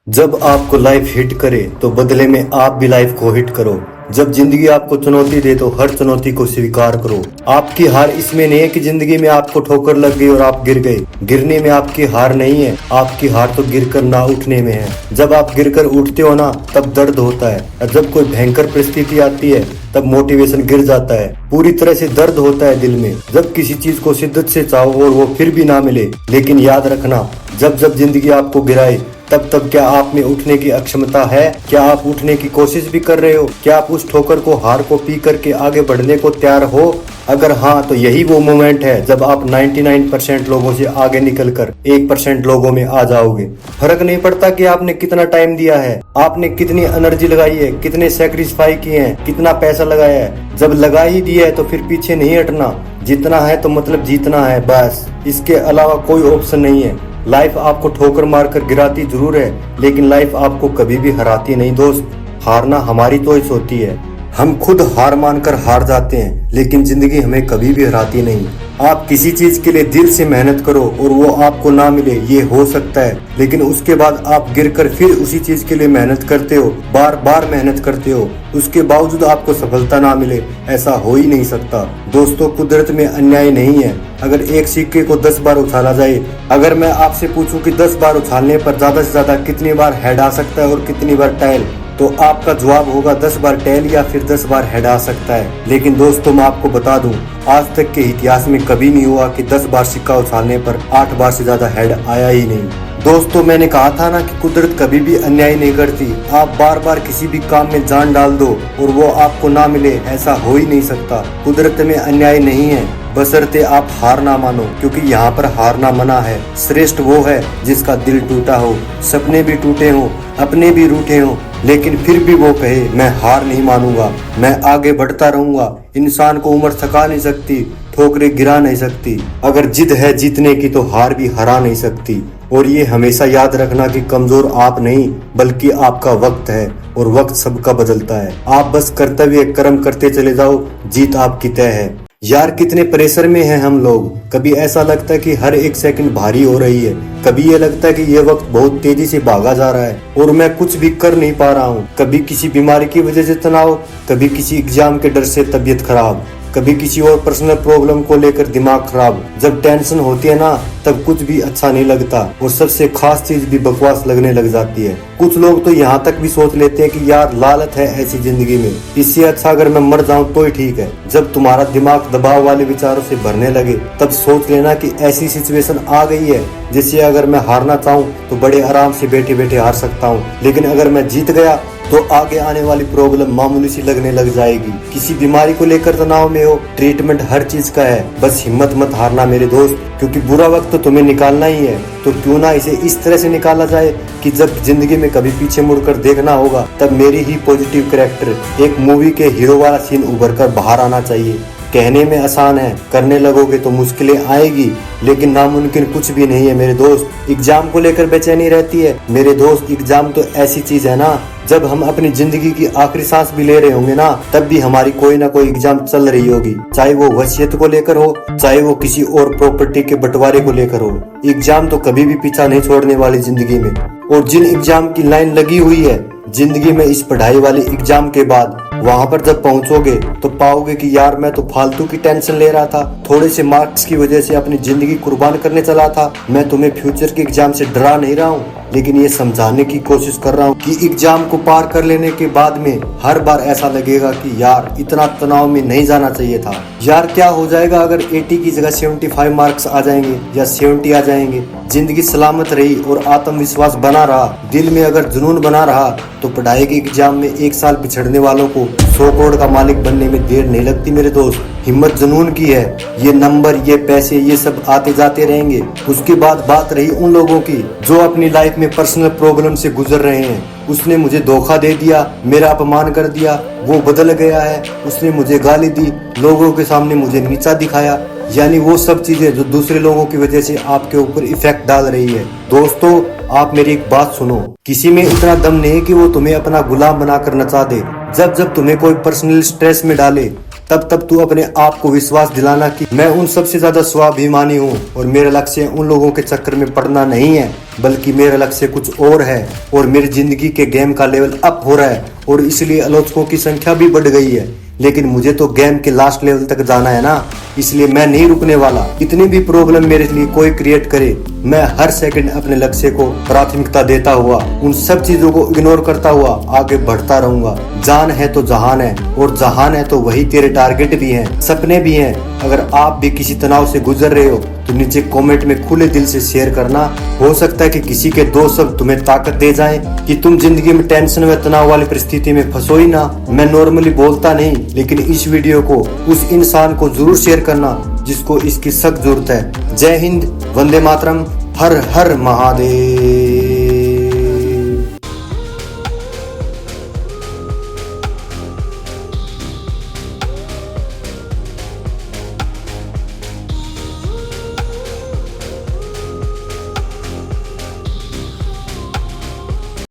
जब आपको life hit करे तो बदले में आप भी लाइफ को हिट करो। जब जिंदगी आपको चुनौती दे तो हर चुनौती को स्वीकार करो। आपकी हार इसमें नहीं है कि जिंदगी में आपको ठोकर लग गई और आप गिर गए। गिरने में आपकी हार नहीं है, आपकी हार तो गिरकर ना उठने में है। जब आप गिरकर उठते हो ना तब दर्द होता है, और जब कोई भयंकर परिस्थिति आती है तब मोटिवेशन गिर जाता है। पूरी तरह से दर्द होता है दिल में जब किसी चीज को शिद्दत से चाहो और वो फिर भी ना मिले। लेकिन याद रखना, जब जब जिंदगी आपको गिराए तब तब क्या आप में उठने की अक्षमता है? क्या आप उठने की कोशिश भी कर रहे हो? क्या आप उस ठोकर को, हार को पी करके आगे बढ़ने को तैयार हो? अगर हाँ तो यही वो मोमेंट है जब आप 99% लोगों से आगे निकलकर 1% लोगों में आ जाओगे। फर्क नहीं पड़ता कि आपने कितना टाइम दिया है, आपने कितनी एनर्जी लगाई है, कितने सेक्रीफाई किए हैं, कितना पैसा लगाया है। जब लगा ही दिया है तो फिर पीछे नहीं हटना। जीतना है तो मतलब जीतना है, बस। इसके अलावा कोई ऑप्शन नहीं है। लाइफ आपको ठोकर मारकर गिराती जरूर है, लेकिन लाइफ आपको कभी भी हराती नहीं दोस्त। हारना हमारी चॉइस होती है। हम खुद हार मानकर हार जाते हैं, लेकिन जिंदगी हमें कभी भी हराती नहीं। आप किसी चीज के लिए दिल से मेहनत करो और वो आपको ना मिले, ये हो सकता है, लेकिन उसके बाद आप गिरकर फिर उसी चीज के लिए मेहनत करते हो, बार बार मेहनत करते हो, उसके बावजूद आपको सफलता ना मिले, ऐसा हो ही नहीं सकता। दोस्तों, कुदरत में अन्याय नहीं है। अगर एक सिक्के को 10 बार उछाला जाए, अगर मैं आपसे पूछूं कि 10 बार उछालने पर ज्यादा से ज्यादा कितनी बार हेड आ सकता है और कितनी बार टेल, तो आपका जवाब होगा 10 बार टेल या फिर 10 बार हेड आ सकता है। लेकिन दोस्तों, मैं आपको बता दूं, आज तक के इतिहास में कभी नहीं हुआ कि 10 बार सिक्का उछालने पर 8 बार से ज्यादा हेड आया ही नहीं। दोस्तों, मैंने कहा था ना कि कुदरत कभी भी अन्याय नहीं करती। आप बार बार किसी भी काम में जान डाल दो और वो आपको ना मिले, ऐसा हो ही नहीं सकता। कुदरत में अन्याय नहीं है, बशर्ते आप हार ना मानो, क्योंकि यहाँ पर हारना मना है। श्रेष्ठ वो है जिसका दिल टूटा हो, सपने भी टूटे हो, अपने भी रूठे हो, लेकिन फिर भी वो कहे मैं हार नहीं मानूंगा, मैं आगे बढ़ता रहूंगा। इंसान को उम्र थका नहीं सकती, ठोकरें गिरा नहीं सकती। अगर जिद है जीतने की तो हार भी हरा नहीं सकती। और ये हमेशा याद रखना कि कमजोर आप नहीं बल्कि आपका वक्त है, और वक्त सबका बदलता है। आप बस कर्तव्य कर्म करते चले जाओ, जीत आपकी तय है। यार, कितने प्रेशर में हैं हम लोग। कभी ऐसा लगता है कि हर एक सेकंड भारी हो रही है, कभी ये लगता है कि ये वक्त बहुत तेजी से भागा जा रहा है और मैं कुछ भी कर नहीं पा रहा हूँ। कभी किसी बीमारी की वजह से तनाव, कभी किसी एग्जाम के डर से तबीयत खराब, कभी किसी और पर्सनल प्रॉब्लम को लेकर दिमाग खराब। जब टेंशन होती है ना तब कुछ भी अच्छा नहीं लगता और सबसे खास चीज भी बकवास लगने लग जाती है। कुछ लोग तो यहाँ तक भी सोच लेते हैं कि यार लालच है ऐसी जिंदगी में, इससे अच्छा अगर मैं मर जाऊं तो ही ठीक है। जब तुम्हारा दिमाग दबाव वाले विचारों से भरने लगे तब सोच लेना कि ऐसी सिचुएशन आ गई है जिससे अगर मैं हारना चाहूँ तो बड़े आराम से बैठे बैठे हार सकता हूँ, लेकिन अगर मैं जीत गया तो आगे आने वाली प्रॉब्लम मामूली सी लगने लग जाएगी। किसी बीमारी को लेकर तनाव में हो, ट्रीटमेंट हर चीज का है, बस हिम्मत मत हारना मेरे दोस्त, क्योंकि बुरा वक्त तो तुम्हें निकालना ही है। तो क्यों ना इसे इस तरह से निकाला जाए कि जब जिंदगी में कभी पीछे मुड़कर देखना होगा तब मेरी ही पॉजिटिव कैरेक्टर, एक मूवी के हीरो वाला सीन उभर कर बाहर आना चाहिए। कहने में आसान है, करने लगोगे तो मुश्किलें आएगी, लेकिन नामुमकिन कुछ भी नहीं है मेरे दोस्त। एग्जाम को लेकर बेचैनी रहती है मेरे दोस्त, एग्जाम तो ऐसी चीज है ना, जब हम अपनी जिंदगी की आखिरी सांस भी ले रहे होंगे ना तब भी हमारी कोई ना कोई एग्जाम चल रही होगी, चाहे वो वसीयत को लेकर हो, चाहे वो किसी और प्रॉपर्टी के बंटवारे को लेकर हो। एग्जाम तो कभी भी पीछा नहीं छोड़ने वाली जिंदगी में। और जिन एग्जाम की लाइन लगी हुई है जिंदगी में, इस पढ़ाई वाले एग्जाम के बाद वहां पर जब पहुंचोगे तो पाओगे कि यार मैं तो फालतू की टेंशन ले रहा था, थोड़े से मार्क्स की वजह से अपनी जिंदगी कुर्बान करने चला था। मैं तुम्हें फ्यूचर के एग्जाम से डरा नहीं रहा हूँ, लेकिन ये समझाने की कोशिश कर रहा हूँ कि एग्जाम को पार कर लेने के बाद में हर बार ऐसा लगेगा कि यार इतना तनाव में नहीं जाना चाहिए था। यार, क्या हो जाएगा अगर 80 की जगह 75 मार्क्स आ जाएंगे या 70 आ जाएंगे? जिंदगी सलामत रही और आत्मविश्वास बना रहा, दिल में अगर जुनून बना रहा तो पढ़ाई के एग्जाम में 1 साल पिछड़ने वालों को 100 करोड़ का मालिक बनने में देर नहीं लगती मेरे दोस्त। हिम्मत जुनून की है। ये नंबर, ये पैसे, ये सब आते जाते रहेंगे। उसके बाद बात रही उन लोगों की जो अपनी लाइफ में पर्सनल प्रॉब्लम से गुजर रहे हैं। उसने मुझे धोखा दे दिया, मेरा अपमान कर दिया, वो बदल गया है, उसने मुझे गाली दी, लोगों के सामने मुझे नीचा दिखाया, यानी वो सब चीजें जो दूसरे लोगों की वजह से आपके ऊपर इफेक्ट डाल रही है। दोस्तों, आप मेरी एक बात सुनो, किसी में इतना दम नहीं कि वो तुम्हें अपना गुलाम बनाकर नचा दे। जब जब तुम्हें कोई पर्सनल स्ट्रेस में डाले तब तू अपने आप को विश्वास दिलाना कि मैं उन सबसे ज्यादा स्वाभिमानी हूँ और मेरा लक्ष्य उन लोगों के चक्कर में पड़ना नहीं है, बल्कि मेरा लक्ष्य कुछ और है और मेरी जिंदगी के गेम का लेवल अप हो रहा है और इसलिए आलोचकों की संख्या भी बढ़ गई है। लेकिन मुझे तो गेम के लास्ट लेवल तक जाना है ना, इसलिए मैं नहीं रुकने वाला। इतनी भी प्रॉब्लम मेरे लिए कोई क्रिएट करे, मैं हर सेकंड अपने लक्ष्य को प्राथमिकता देता हुआ उन सब चीजों को इग्नोर करता हुआ आगे बढ़ता रहूंगा। जान है तो जहान है और जहान है तो वही तेरे टारगेट भी हैं, सपने भी हैं। अगर आप भी किसी तनाव से गुजर रहे हो तो नीचे कमेंट में खुले दिल से शेयर करना। हो सकता है कि किसी के दो शब्द तुम्हें ताकत दे जाएं कि तुम जिंदगी में टेंशन व तनाव वाली परिस्थिति में फंसो ही ना। मैं नॉर्मली बोलता नहीं, लेकिन इस वीडियो को उस इंसान को जरूर शेयर करना जिसको इसकी सख्त जरूरत है। जय हिंद, वंदे मातरम, हर हर महादेव।